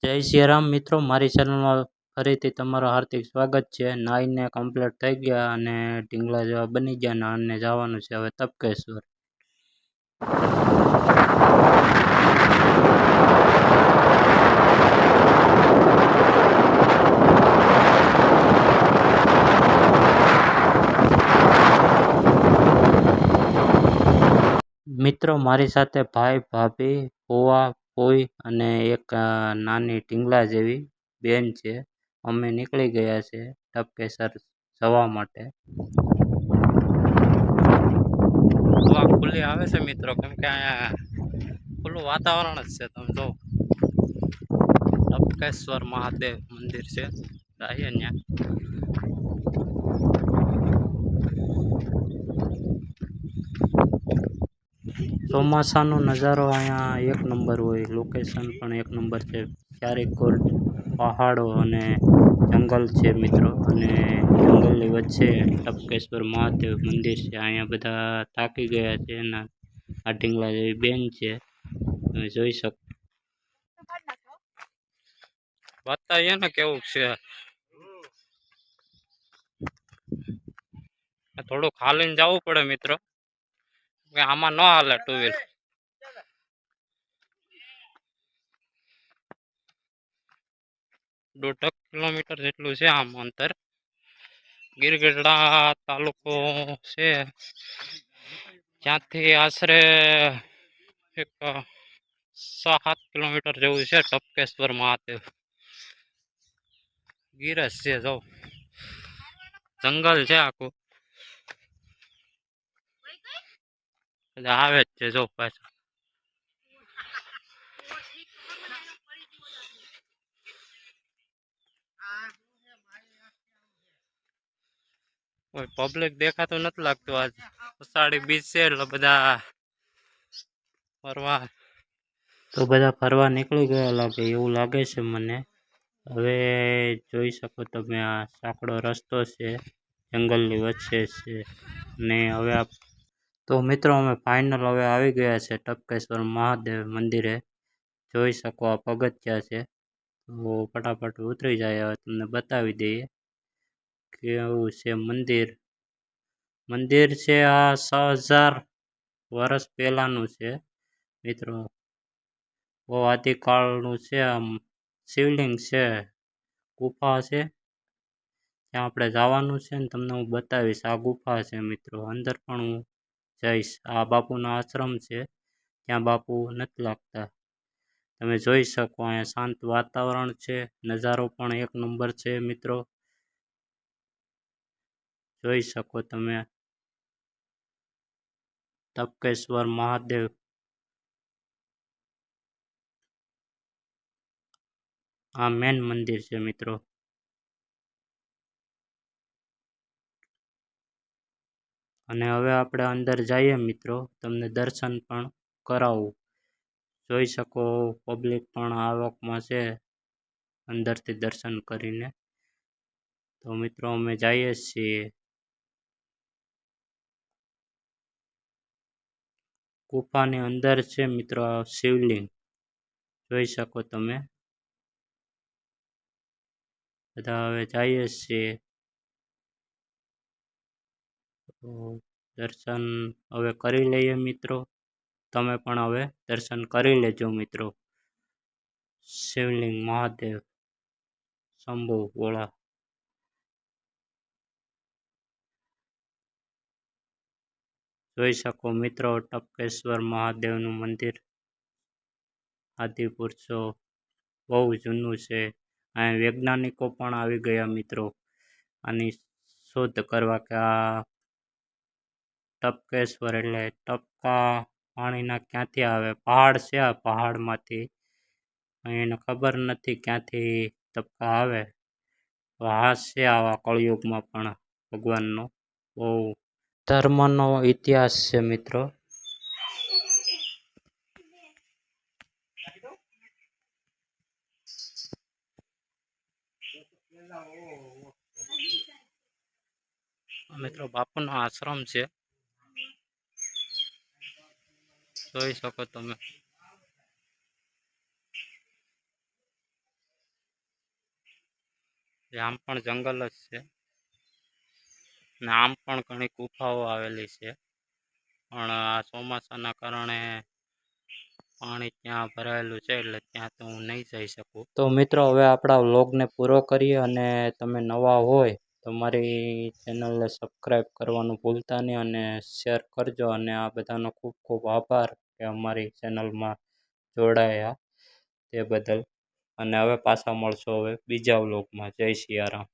જય શ્રી રામ મિત્રો, મારી ચેનલમાં ફરીથી તમારું હાર્દિક સ્વાગત છે। નાઈને કમ્પ્લીટ થઈ ગયા અને ઢીંગલા જેવા બની ગયા અને જવાનું છે હવે તપકેશ્વર। મિત્રો મારી સાથે ભાઈ, ભાભી, ફોવા, ફોઈ અને એક નાની ઢીંગલા જેવી બેન છે। અમે નીકળી ગયા છે ટપકેસર જવા માટે। હવા ખુલ્લી આવે છે મિત્રો, કેમ કે અહીંયા ખુલ્લું વાતાવરણ જ છે। તમે જો ટપકેશ્વર મહાદેવ મંદિર છે, જઈએ ત્યાં। ચોમાસાનો નજારો અહીંયા એક નંબર હોય, લોકેશન પણ એક નંબર છે। ચારેકોર પહાડો અને જંગલ છે મિત્રો, અને જંગલની વચ્ચે ટપકેશ્વર મહાદેવ મંદિર છે। અહીંયા બધા થાકી ગયા છે એના આ ઢીંગલા જેવી બેન છે, તમે જોઈ શકો। બતાવીએ ને કેવું છે, થોડું ખાલીને જવું પડે મિત્રો, આમાં ન હાલે ટુ વ્હીલ। દોઢ કિલોમીટર જેટલું છે આમ અંતર। ગીરગઢડા તાલુકો છે, ત્યાંથી આશરે એક 6-7 કિલોમીટર જેવું છે ટપકેશ્વર મહાદેવ। ગીરજ છે, જો જંગલ છે આખું, આવે જ છે જો પાછું। કોઈ પબ્લિક દેખાતું નથી લાગતું આજ અષાઢી બીજ છે એટલે બધા ફરવા નીકળી ગયા લાગે એવું લાગે છે મને। હવે જોઈ શકો તમે, આ સાંકડો રસ્તો છે, જંગલની વચ્ચે છે ને હવે તો મિત્રો અમે ફાઇનલ હવે આવી ગયા છે ટપકેશ્વર મહાદેવ મંદિરે। જોઈ શકો આ પગથિયા છે, તો ફટાફટ ઉતરી જાય। હવે તમને બતાવી દઈએ કેવું છે મંદિર। મંદિર છે આ 6000 વર્ષ પહેલાનું છે મિત્રો, બહુ આદિકાળનું છે। આમ શિવલિંગ છે, ગુફા છે, ત્યાં આપણે જવાનું છે ને તમને હું બતાવીશ। આ ગુફા છે મિત્રો, અંદર પણ હું જઈશ। આ બાપુનો આશ્રમ છે, ત્યાં બાપુ નથી લાગતા, તમે જોઈ શકો। અહીંયા શાંત વાતાવરણ છે, નજારો પણ એક નંબર છે મિત્રો, જોઈ શકો તમે। ટપકેશ્વર મહાદેવ આ મેન મંદિર છે મિત્રો। અને હવે આપણે અંદર જઈએ મિત્રો, તમને દર્શન પણ કરાવું। જોઈ શકો પબ્લિક પણ આવકમાં છે અંદરથી દર્શન કરીને। તો મિત્રો અમે જઈએ છીએ। ગુફાની અંદર છે મિત્રો શિવલિંગ, જોઈ શકો તમે। બધા હવે જઈએ છીએ, તો દર્શન હવે કરી લઈએ મિત્રો। તમે પણ હવે દર્શન કરી લેજો મિત્રો। શિવલિંગ મહાદેવ શંભુ ભોળા, જોઈ શકો મિત્રો ટપકેશ્વર મહાદેવનું મંદિર। આદિપુરુષો બહુ જૂનું છે। અહીંયા વૈજ્ઞાનિકો પણ આવી ગયા મિત્રો આની શોધ કરવા, કે આ ટપકેશ્વર એટલે ટપકા પાણીના ક્યાંથી આવે। પહાડ છે, આ પહાડમાંથી એને ખબર નથી ક્યાંથી ટપકા આવે। હાસ છે આવા કળિયુગમાં પણ ભગવાનનો બહુ ધર્મનો ઇતિહાસ છે મિત્રો। મિત્રો બાપુનો આશ્રમ છે, જોઈ શકો તમે। આમ પણ જંગલ જ છે ને આમ પણ ઘણી ગુફાઓ આવેલી છે, પણ આ ચોમાસાના કારણે પાણી ત્યાં ભરાયેલું છે એટલે ત્યાં તો હું નહીં જઈ શકું. તો મિત્રો હવે આપણા વ્લોગને પૂરો કરીએ, અને તમે નવા હોય તો મારી ચેનલને સબસ્ક્રાઈબ કરવાનું ભૂલતા નહીં અને શેર કરજો. અને આ બધાનો ખૂબ ખૂબ આભાર કે અમારી ચેનલમાં જોડાયા તે બદલ. અને હવે પાછા મળશો હવે બીજા વ્લોગમાં. જય સિયારામ.